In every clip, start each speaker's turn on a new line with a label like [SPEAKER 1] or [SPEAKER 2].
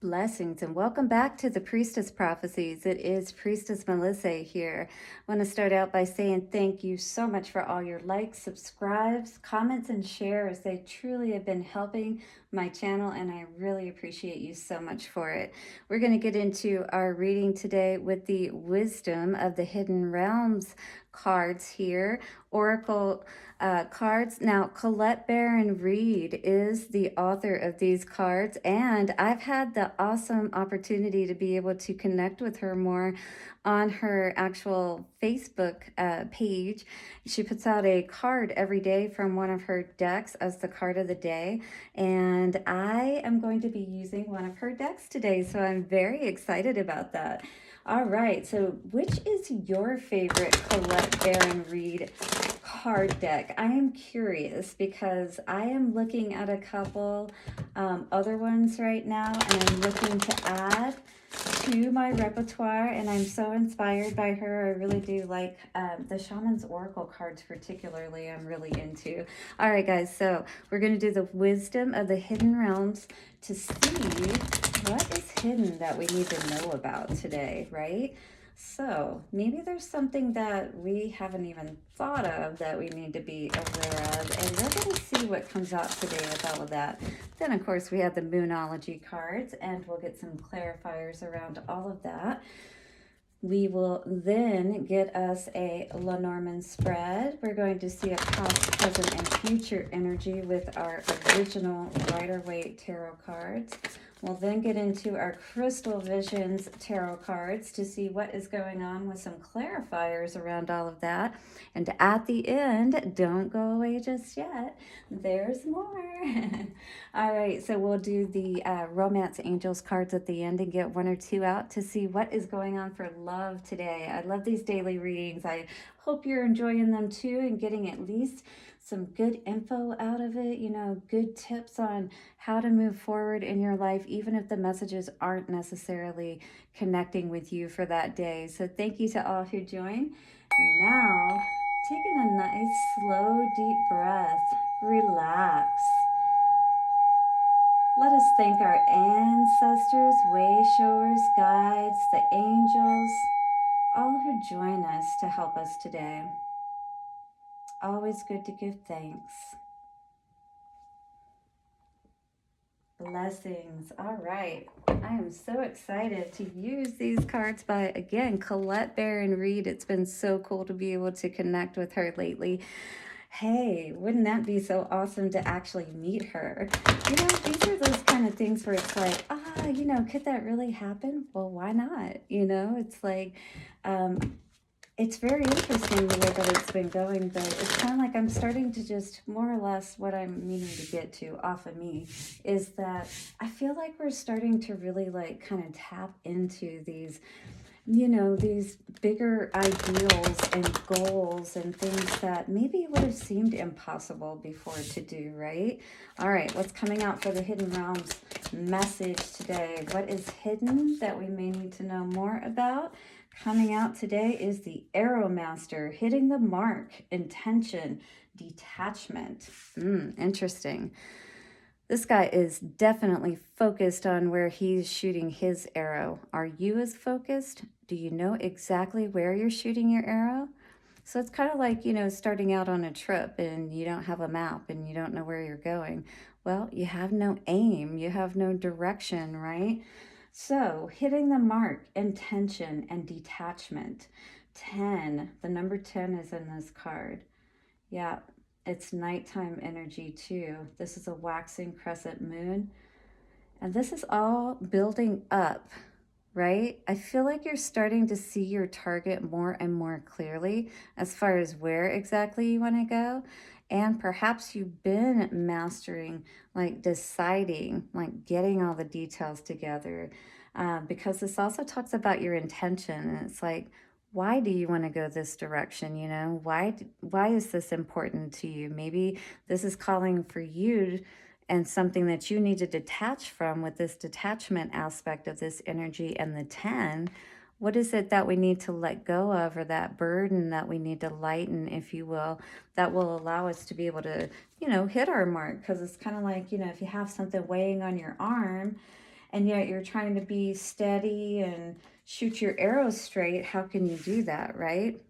[SPEAKER 1] Blessings and welcome back to the Priestess Prophecies. It is Priestess Melissae here. I want to start out by saying thank you so much for all your likes, subscribes, comments, and shares. They truly have been helping my channel, and I really appreciate you so much for it. We're going to get into our reading today with the Wisdom of the Hidden Realms cards here. Oracle cards. Now, Collette Baron-Reid is the author of these cards, and I've had the awesome opportunity to be able to connect with her more on her actual Facebook page. She puts out a card every day from one of her decks as the card of the day, and I am going to be using one of her decks today, so I'm very excited about that. All right, so which is your favorite Collette Baron-Reid card deck? I am curious because I am looking at a couple other ones right now, and I'm looking to add to my repertoire, and I'm so inspired by her. I really do like the Shaman's Oracle cards particularly. I'm really into. All right, guys, so we're going to do the Wisdom of the Hidden Realms to see what is hidden that we need to know about today, right? So maybe there's something that we haven't even thought of that we need to be aware of, and we're going to see what comes out today with all of that. Then, of course, we have the Moonology cards, and we'll get some clarifiers around all of that. We will then get us a Lenormand spread. We're going to see a past, present, and future energy with our original Rider-Waite tarot cards. We'll then get into our Crystal Visions tarot cards to see what is going on with some clarifiers around all of that. And at the end, don't go away just yet. There's more. All right, so we'll do the Romance Angels cards at the end and get one or two out to see what is going on for love today. I love these daily readings. I hope you're enjoying them too and getting at least some good info out of it, good tips on how to move forward in your life, even if the messages aren't necessarily connecting with you for that day. So thank you to all who joined. Now, taking a nice, slow, deep breath, relax. Let us thank our ancestors, way showers, guides, the angels, all who join us to help us today. Always good to give thanks. Blessings. All right. I am so excited to use these cards by, again, Collette Baron-Reid. It's been so cool to be able to connect with her lately. Hey, wouldn't that be so awesome to actually meet her? These are those kind of things where it's like, could that really happen? Well, why not? It's like, it's very interesting the way that it's been going, but it's kind of like I'm starting to just more or less what I'm meaning to get to off of me is that I feel like we're starting to really like kind of tap into these these bigger ideals and goals and things that maybe would have seemed impossible before to do, right? All right, what's coming out for the Hidden Realms message today? What is hidden that we may need to know more about? Coming out today is the Arrow Master, hitting the mark, intention, detachment. Interesting. This guy is definitely focused on where he's shooting his arrow. Are you as focused? Do you know exactly where you're shooting your arrow? So it's kind of like, starting out on a trip and you don't have a map and you don't know where you're going. Well, you have no aim, you have no direction, right? So hitting the mark, intention, and detachment. 10, the number 10 is in this card. Yeah, it's nighttime energy too. This is a waxing crescent moon. And this is all building up, right? I feel like you're starting to see your target more and more clearly as far as where exactly you want to go. And perhaps you've been mastering, like deciding, like getting all the details together. Because this also talks about your intention. And it's like, why do you want to go this direction? Why is this important to you? Maybe this is calling for you and something that you need to detach from with this detachment aspect of this energy and the 10. What is it that we need to let go of, or that burden that we need to lighten, if you will, that will allow us to be able to, hit our mark? Because it's kind of like, if you have something weighing on your arm and yet you're trying to be steady and shoot your arrows straight. How can you do that, right?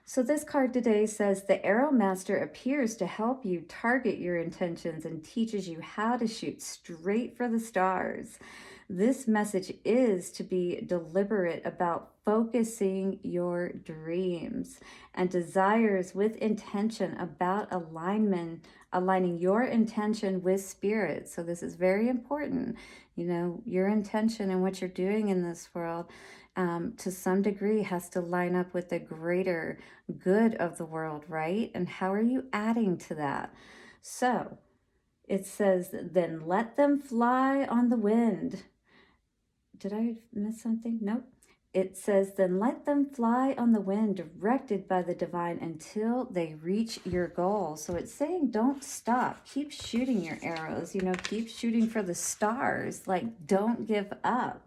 [SPEAKER 1] So this card today says the Arrow Master appears to help you target your intentions and teaches you how to shoot straight for the stars. This message is to be deliberate about focusing your dreams and desires with intention, about aligning your intention with spirit. So this is very important. You know, your intention and what you're doing in this world, to some degree, has to line up with the greater good of the world, right? And how are you adding to that? So it says, then let them fly on the wind. Did I miss something? Nope. It says, then let them fly on the wind, directed by the divine until they reach your goal. So it's saying, don't stop. Keep shooting your arrows, you know, keep shooting for the stars. Like, don't give up.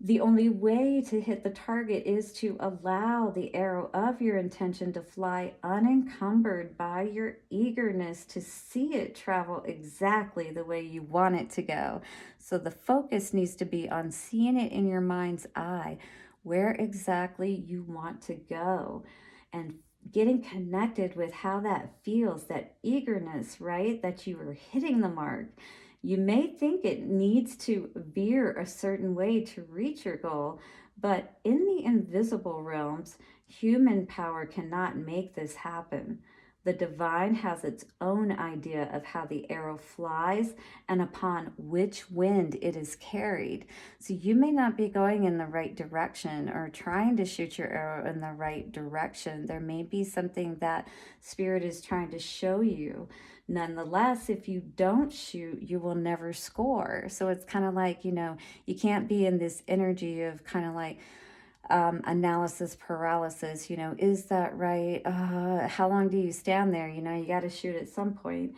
[SPEAKER 1] The only way to hit the target is to allow the arrow of your intention to fly unencumbered by your eagerness to see it travel exactly the way you want it to go. So the focus needs to be on seeing it in your mind's eye, where exactly you want to go, and getting connected with how that feels, that eagerness, right? That you are hitting the mark. You may think it needs to veer a certain way to reach your goal, but in the invisible realms, human power cannot make this happen. The divine has its own idea of how the arrow flies and upon which wind it is carried. So you may not be going in the right direction or trying to shoot your arrow in the right direction. There may be something that Spirit is trying to show you. Nonetheless, if you don't shoot, you will never score. So it's kind of like, you know, you can't be in this energy of kind of like analysis paralysis. You know, is that right? How long do you stand there? You know, you got to shoot at some point.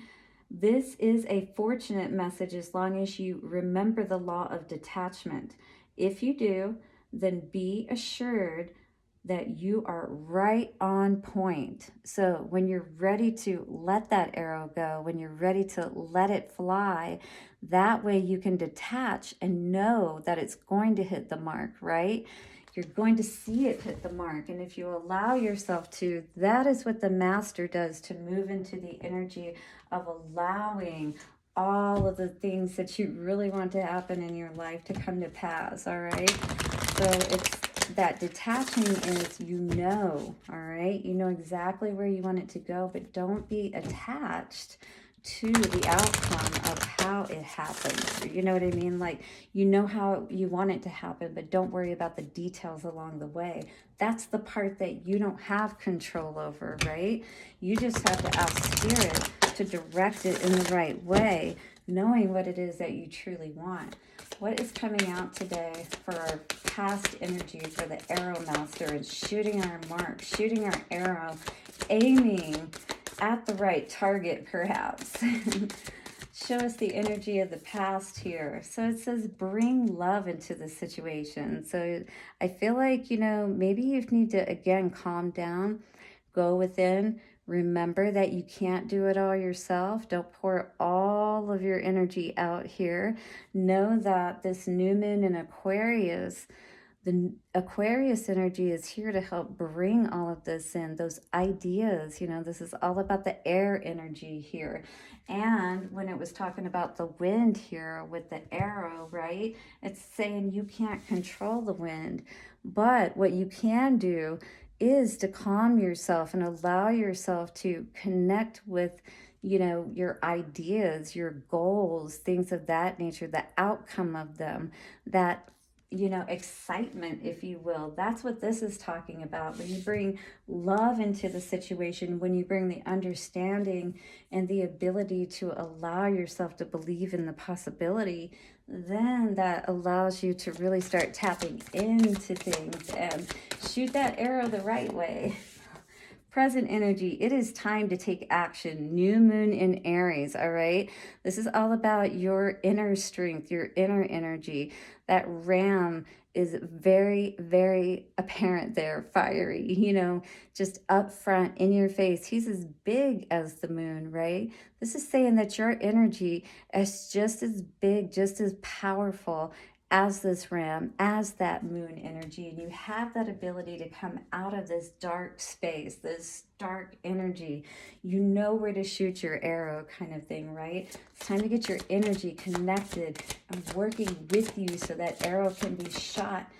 [SPEAKER 1] This is a fortunate message as long as you remember the law of detachment. If you do, then be assured that you are right on point. So when you're ready to let that arrow go, when you're ready to let it fly, that way you can detach and know that it's going to hit the mark, right? You're going to see it hit the mark. And if you allow yourself to, that is what the master does, to move into the energy of allowing all of the things that you really want to happen in your life to come to pass, all right? So it's that detaching is, you know, all right? You know exactly where you want it to go, but don't be attached to the outcome of how it happens. You know what I mean? Like, you know how you want it to happen, but don't worry about the details along the way. That's the part that you don't have control over, right? You just have to ask Spirit to direct it in the right way, knowing what it is that you truly want. What is coming out today for our past energy for the Arrow Master and shooting our mark, shooting our arrow, aiming at the right target, perhaps? Show us the energy of the past here. So it says bring love into the situation. So I feel like, you know, maybe you need to, again, calm down, go within. Remember that you can't do it all yourself. Don't pour all of your energy out here. Know that this new moon in Aquarius, the Aquarius energy is here to help bring all of this in, those ideas. You know, this is all about the air energy here. And when it was talking about the wind here with the arrow, right? It's saying you can't control the wind, but what you can do is to calm yourself and allow yourself to connect with, you know, your ideas, your goals, things of that nature, the outcome of them, that, you know, excitement, if you will. That's what this is talking about. When you bring love into the situation, when you bring the understanding and the ability to allow yourself to believe in the possibility, then that allows you to really start tapping into things and shoot that arrow the right way. present energy. It is time to take action. New moon in Aries, all right? This is all about your inner strength, your inner energy. That ram is very, very apparent there, fiery, just up front in your face. He's as big as the moon, right? This is saying that your energy is just as big, just as powerful as this ram, as that moon energy. And you have that ability to come out of this dark space, this dark energy. You know where to shoot your arrow, kind of thing, right? It's time to get your energy connected and working with you so that arrow can be shot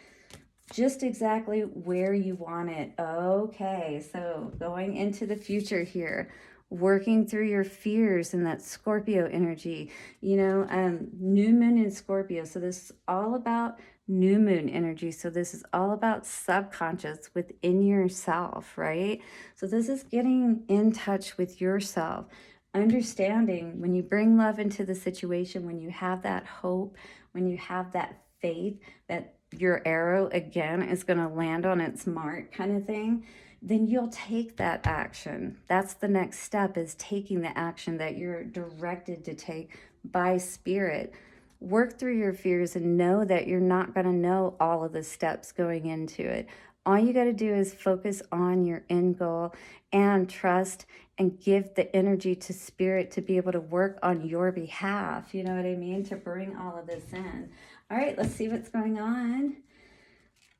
[SPEAKER 1] just exactly where you want it. Okay, so going into the future here, working through your fears and that Scorpio energy, new moon in Scorpio. So this is all about new moon energy. So this is all about subconscious within yourself, right? So this is getting in touch with yourself, understanding when you bring love into the situation, when you have that hope, when you have that faith that your arrow again is going to land on its mark, kind of thing, then you'll take that action. That's the next step, is taking the action that you're directed to take by spirit. Work through your fears and know that you're not going to know all of the steps going into it. All you got to do is focus on your end goal and trust and give the energy to spirit to be able to work on your behalf. You know what I mean? To bring all of this in. All right, let's see what's going on.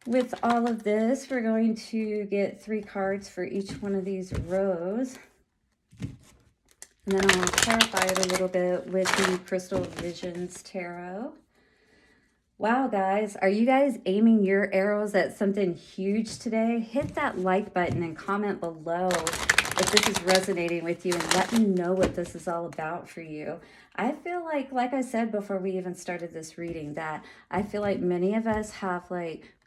[SPEAKER 1] With all of this, we're going to get 3 cards for each one of these rows. And then I'll clarify it a little bit with the Crystal Visions Tarot. Wow, guys, are you guys aiming your arrows at something huge today? Hit that like button and comment below if this is resonating with you, and let me know what this is all about for you. I feel like I said before we even started this reading, that I feel like many of us have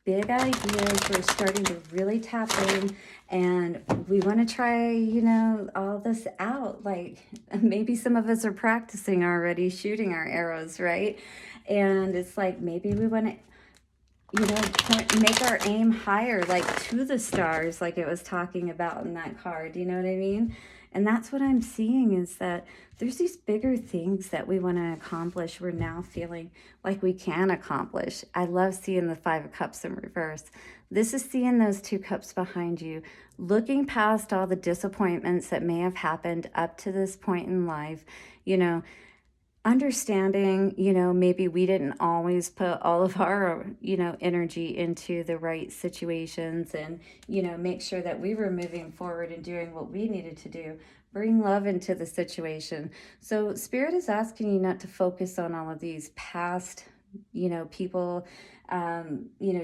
[SPEAKER 1] big ideas. We're starting to really tap in, and we want to try, all this out. Maybe some of us are practicing already shooting our arrows, right? And it's maybe we want to, make our aim higher, to the stars, like it was talking about in that card. You know what I mean? And that's what I'm seeing, is that there's these bigger things that we want to accomplish. We're now feeling like we can accomplish. I love seeing the 5 of Cups in reverse. This is seeing those 2 cups behind you, looking past all the disappointments that may have happened up to this point in life, understanding, maybe we didn't always put all of our, energy into the right situations, and, make sure that we were moving forward and doing what we needed to do. Bring love into the situation. So Spirit is asking you not to focus on all of these past, people,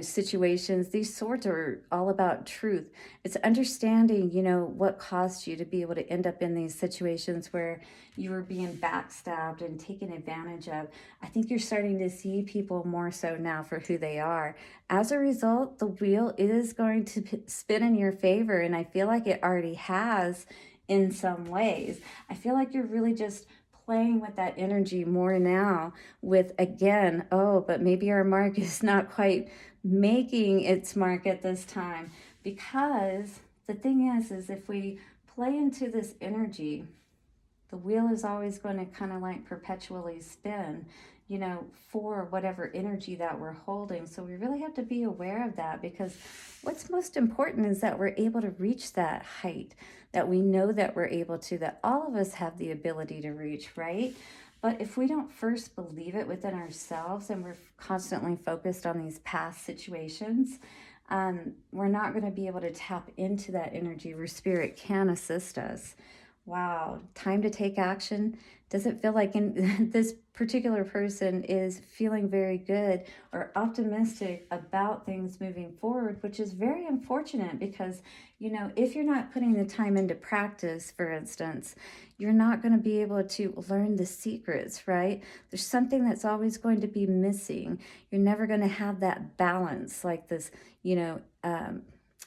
[SPEAKER 1] situations. These swords are all about truth. It's understanding, what caused you to be able to end up in these situations where you were being backstabbed and taken advantage of. I think you're starting to see people more so now for who they are. As a result, the wheel is going to spin in your favor, and I feel like it already has in some ways. I feel like you're really just playing with that energy more now, with, again, but maybe our mark is not quite making its mark at this time. Because the thing is if we play into this energy, the wheel is always going to kind of perpetually spin, for whatever energy that we're holding. So we really have to be aware of that, because what's most important is that we're able to reach that height, that we know that we're able to, that all of us have the ability to reach, right? But if we don't first believe it within ourselves, and we're constantly focused on these past situations, we're not going to be able to tap into that energy where spirit can assist us. Wow, time to take action. Doesn't feel like this particular person is feeling very good or optimistic about things moving forward, which is very unfortunate, because, if you're not putting the time into practice, for instance, you're not going to be able to learn the secrets, right? There's something that's always going to be missing. You're never going to have that balance like this,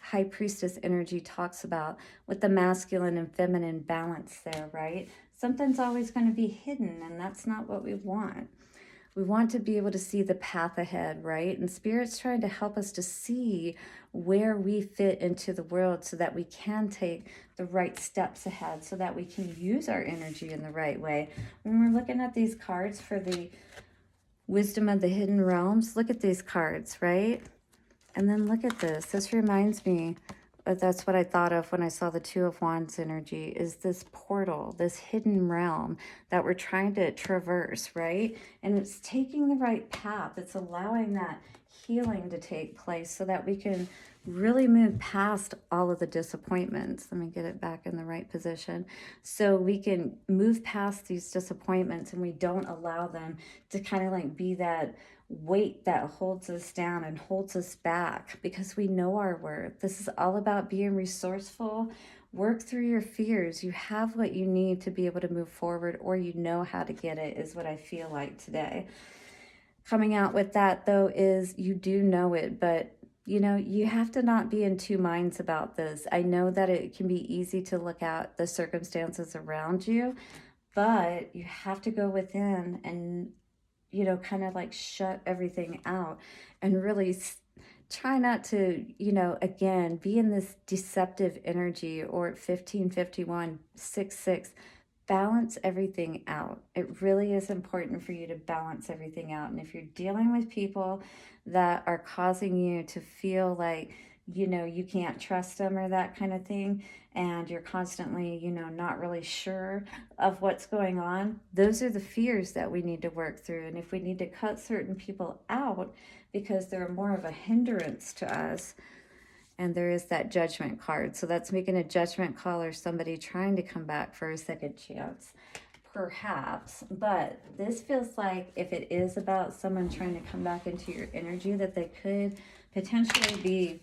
[SPEAKER 1] High Priestess energy talks about, with the masculine and feminine balance there, right? Something's always going to be hidden, and that's not what we want. We want to be able to see the path ahead, right? And Spirit's trying to help us to see where we fit into the world so that we can take the right steps ahead, so that we can use our energy in the right way. When we're looking at these cards for the Wisdom of the Hidden Realms, look at these cards, right? And then look at this. This reminds me, that's what I thought of when I saw the Two of Wands energy, is this portal, this hidden realm that we're trying to traverse, right? And it's taking the right path. It's allowing that healing to take place so that we can really move past all of the disappointments. Let me get it back in the right position. So we can move past these disappointments and we don't allow them to kind of like be that weight that holds us down and holds us back, because we know our worth. This is all about being resourceful. Work through your fears. You have what you need to be able to move forward, or you know how to get it, is what I feel like today. Coming out with that, though, is you do know it, but you know, you have to not be in two minds about this. I know that it can be easy to look at the circumstances around you, but you have to go within and, you know, kind of like shut everything out and really try not to, you know, again, be in this deceptive energy, or 1551, 6 balance everything out. It really is important for you to balance everything out. And if you're dealing with people that are causing you to feel like, you know, you can't trust them or that kind of thing, and you're constantly, you know, not really sure of what's going on, those are the fears that we need to work through. And if we need to cut certain people out because they're more of a hindrance to us, and there is that Judgment card. So that's making a judgment call, or somebody trying to come back for a second chance, perhaps. But this feels like if it is about someone trying to come back into your energy, that they could potentially be,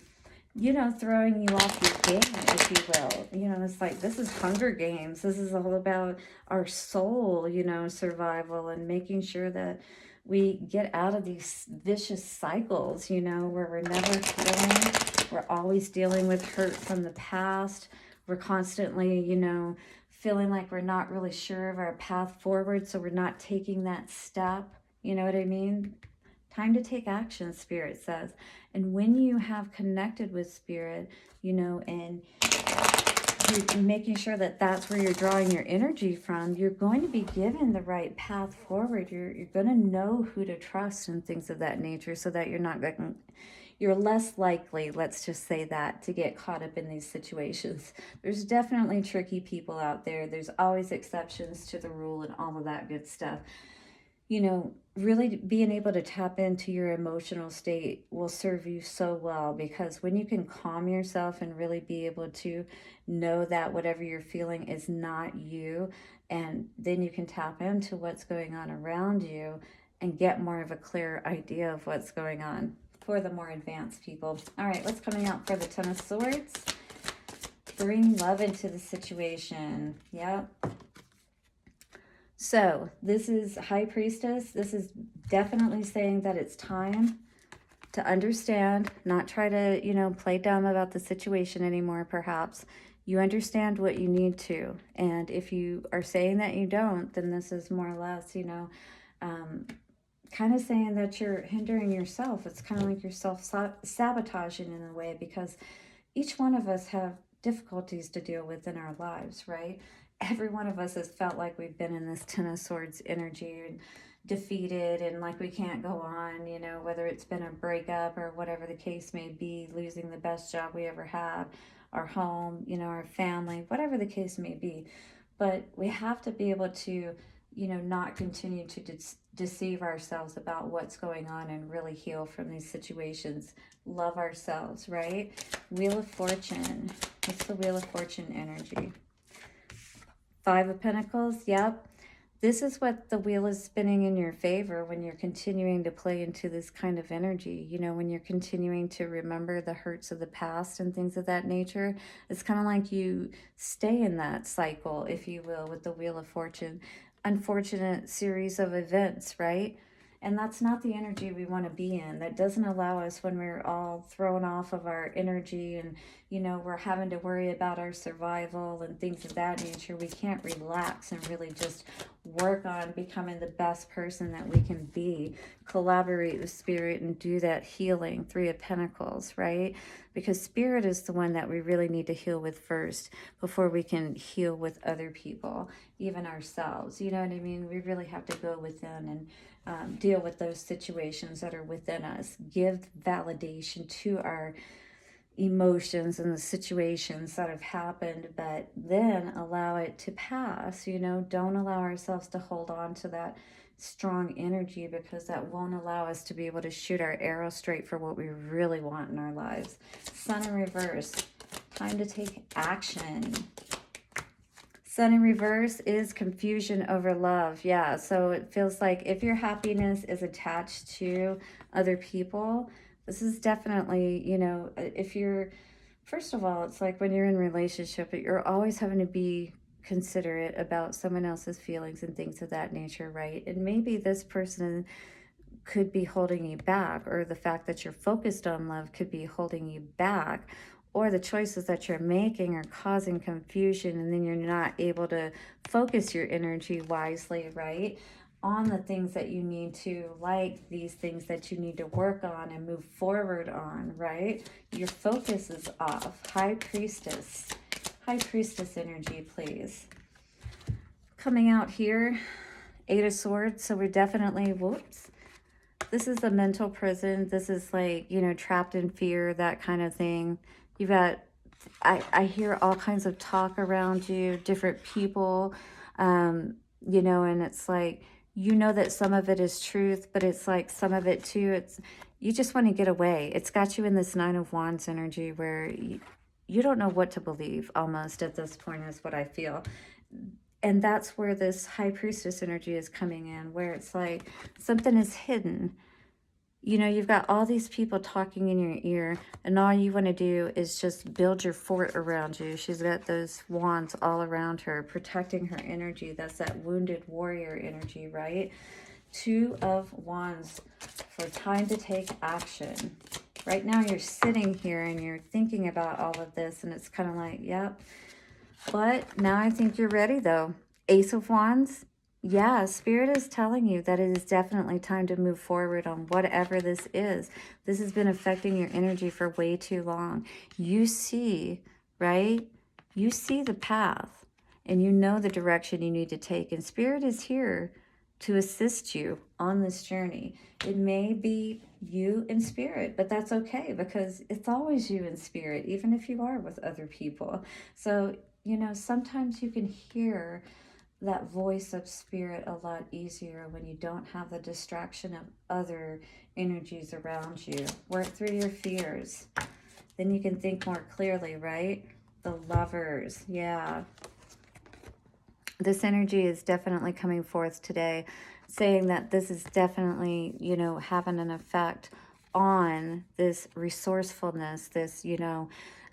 [SPEAKER 1] you know, throwing you off your game, if you will. You know, it's like, this is Hunger Games. This is all about our soul, you know, survival, and making sure that we get out of these vicious cycles, you know, where we're never healing. We're always dealing with hurt from the past. We're constantly, you know, feeling like we're not really sure of our path forward, so we're not taking that step. You know what I mean? Time to take action, Spirit says. And when you have connected with Spirit, you know, and you're making sure that that's where you're drawing your energy from, you're going to be given the right path forward. You're going to know who to trust and things of that nature, so that you're not going, you're less likely, let's just say that, to get caught up in these situations. There's definitely tricky people out there. There's always exceptions to the rule and all of that good stuff. You know, really being able to tap into your emotional state will serve you so well, because when you can calm yourself and really be able to know that whatever you're feeling is not you, and then you can tap into what's going on around you and get more of a clear idea of what's going on for the more advanced people. All right, what's coming out for the Ten of Swords? Bring love into the situation. Yep. So this is High Priestess. This is definitely saying that it's time to understand, not try to, you know, play dumb about the situation anymore, perhaps. You understand what you need to. And if you are saying that you don't, then this is more or less, you know, kind of saying that you're hindering yourself. It's kind of like you're self-sabotaging in a way, because each one of us have difficulties to deal with in our lives, right? Every one of us has felt like we've been in this Ten of Swords energy and defeated, and like we can't go on, you know, whether it's been a breakup or whatever the case may be, losing the best job we ever had, our home, you know, our family, whatever the case may be. But we have to be able to, you know, not continue to deceive ourselves about what's going on, and really heal from these situations. Love ourselves, right? Wheel of Fortune. What's the Wheel of Fortune energy? Five of Pentacles. Yep. This is what the wheel is spinning in your favor when you're continuing to play into this kind of energy. You know, when you're continuing to remember the hurts of the past and things of that nature, it's kind of like you stay in that cycle, if you will, with the Wheel of Fortune. Unfortunate series of events, right? And that's not the energy we want to be in. That doesn't allow us when we're all thrown off of our energy and, you know, we're having to worry about our survival and things of that nature. We can't relax and really just work on becoming the best person that we can be. Collaborate with spirit and do that healing. Three of Pentacles, right? Because spirit is the one that we really need to heal with first before we can heal with other people, even ourselves. You know what I mean? We really have to go within and deal with those situations that are within us. Give validation to our emotions and the situations that have happened, but then allow it to pass. You know, don't allow ourselves to hold on to that strong energy, because that won't allow us to be able to shoot our arrow straight for what we really want in our lives. Sun in reverse, time to take action. Sun in reverse is confusion over love. Yeah, so it feels like if your happiness is attached to other people, this is definitely, you know, if you're, first of all, it's like when you're in a relationship, you're always having to be considerate about someone else's feelings and things of that nature, right? And maybe this person could be holding you back, or the fact that you're focused on love could be holding you back, or the choices that you're making are causing confusion, and then you're not able to focus your energy wisely, right, on the things that you need to, like these things that you need to work on and move forward on, right? Your focus is off. High Priestess energy, please. Coming out here, Eight of Swords, so we're definitely, whoops, this is a mental prison. This is like, you know, trapped in fear, that kind of thing. You've got, I hear all kinds of talk around you, different people, you know, and it's like, you know that some of it is truth, but it's like some of it too, it's, you just want to get away. It's got you in this Nine of Wands energy where you don't know what to believe almost at this point, is what I feel. And that's where this High Priestess energy is coming in, where it's like something is hidden. You know, you've got all these people talking in your ear, and all you want to do is just build your fort around you. She's got those wands all around her, protecting her energy. That's that wounded warrior energy, right? Two of Wands for time to take action. Right now you're sitting here and you're thinking about all of this, and it's kind of like, yep. But now I think you're ready, though. Ace of Wands. Yeah, Spirit is telling you that it is definitely time to move forward on whatever this is. This has been affecting your energy for way too long. You see, right? You see the path, and you know the direction you need to take. And Spirit is here to assist you on this journey. It may be you in spirit, but that's okay, because it's always you in spirit, even if you are with other people. So, you know, sometimes you can hear that voice of spirit a lot easier when you don't have the distraction of other energies around you. Work through your fears. Then you can think more clearly, right? The Lovers, yeah. This energy is definitely coming forth today, saying that this is definitely, you know, having an effect on this resourcefulness, this, you know,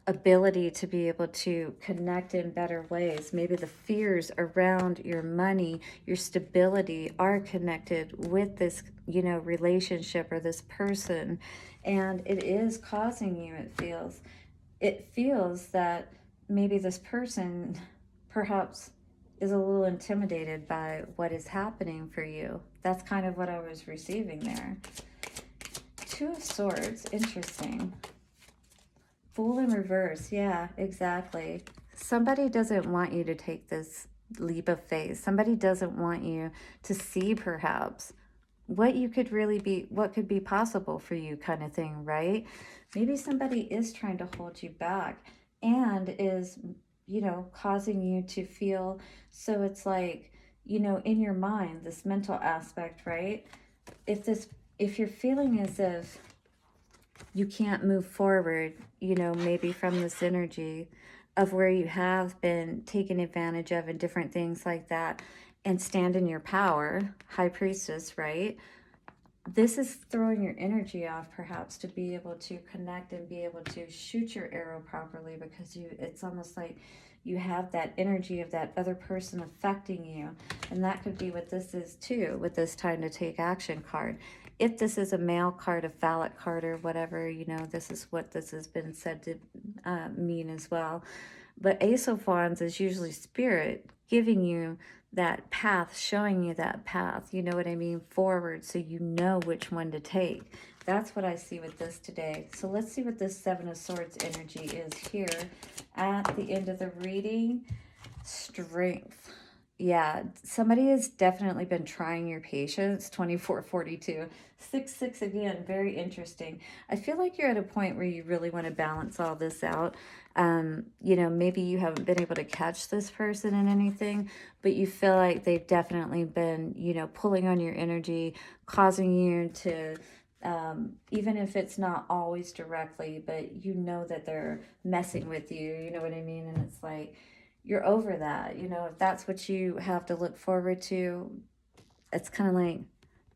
[SPEAKER 1] ability to be able to connect in better ways. Maybe the fears around your money, your stability are connected with this, you know, relationship or this person. And it is causing you, it feels that maybe this person perhaps is a little intimidated by what is happening for you. That's kind of what I was receiving there. Two of Swords, interesting. Fool in reverse, yeah, exactly. Somebody doesn't want you to take this leap of faith. Somebody doesn't want you to see perhaps what you could really be, what could be possible for you, kind of thing, right? Maybe somebody is trying to hold you back and is, you know, causing you to feel, so it's like, you know, in your mind, this mental aspect, right? If you're feeling as if you can't move forward, you know, maybe from this energy of where you have been taken advantage of and different things like that, and stand in your power, High Priestess, right? This is throwing your energy off, perhaps, to be able to connect and be able to shoot your arrow properly, because it's almost like you have that energy of that other person affecting you. And that could be what this is too, with this time to take action card. If this is a male card, a phallic card, or whatever, you know, this is what this has been said to mean as well. But Ace of Wands is usually spirit giving you that path, showing you that path, you know what I mean, forward, so you know which one to take. That's what I see with this today. So let's see what this Seven of Swords energy is here at the end of the reading. Strength. Yeah, somebody has definitely been trying your patience. 2442. 6 again, very interesting. I feel like you're at a point where you really want to balance all this out. You know, maybe you haven't been able to catch this person in anything, but you feel like they've definitely been, you know, pulling on your energy, causing you to, even if it's not always directly, but you know that they're messing with you, you know what I mean? And it's like, you're over that, you know, if that's what you have to look forward to, it's kind of like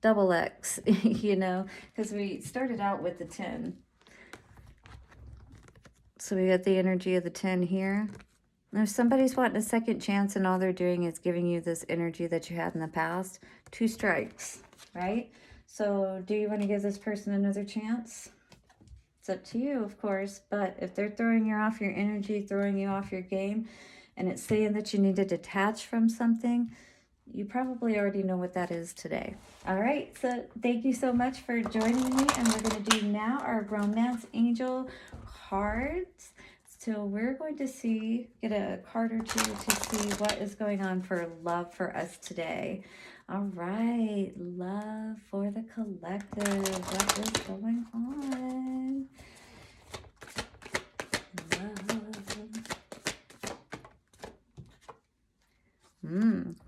[SPEAKER 1] double X, you know, because we started out with the 10. So we got the energy of the 10 here. And if somebody's wanting a second chance and all they're doing is giving you this energy that you had in the past, 2 strikes, right? So do you want to give this person another chance? It's up to you, of course, but if they're throwing you off your energy, throwing you off your game, and it's saying that you need to detach from something, you probably already know what that is today. All right, so thank you so much for joining me, and we're going to do now our Romance Angel cards. So we're going to get a card or two to see what is going on for love for us today. All right, love for the collective. What is going on?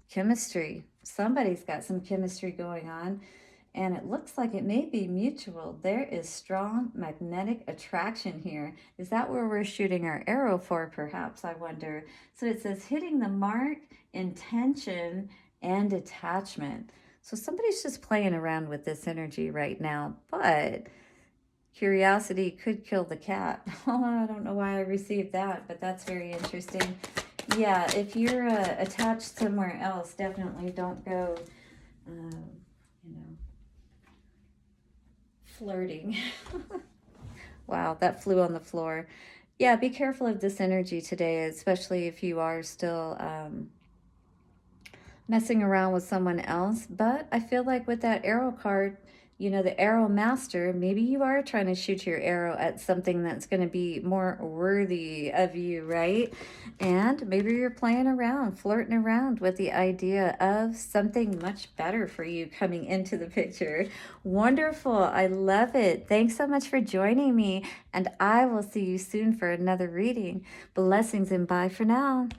[SPEAKER 1] Chemistry. Somebody's got some chemistry going on, and it looks like it may be mutual. There is strong magnetic attraction here. Is that where we're shooting our arrow for, perhaps? I wonder. So it says hitting the mark, intention, and attachment. So somebody's just playing around with this energy right now, but curiosity could kill the cat. Oh, I don't know why I received that, but that's very interesting. Yeah, if you're attached somewhere else, definitely don't go, you know, flirting. Wow, that flew on the floor. Yeah, be careful of this energy today, especially if you are still messing around with someone else. But I feel like with that arrow card, you know, the arrow master, maybe you are trying to shoot your arrow at something that's going to be more worthy of you, right? And maybe you're playing around, flirting around with the idea of something much better for you coming into the picture. Wonderful. I love it. Thanks so much for joining me, and I will see you soon for another reading. Blessings and bye for now.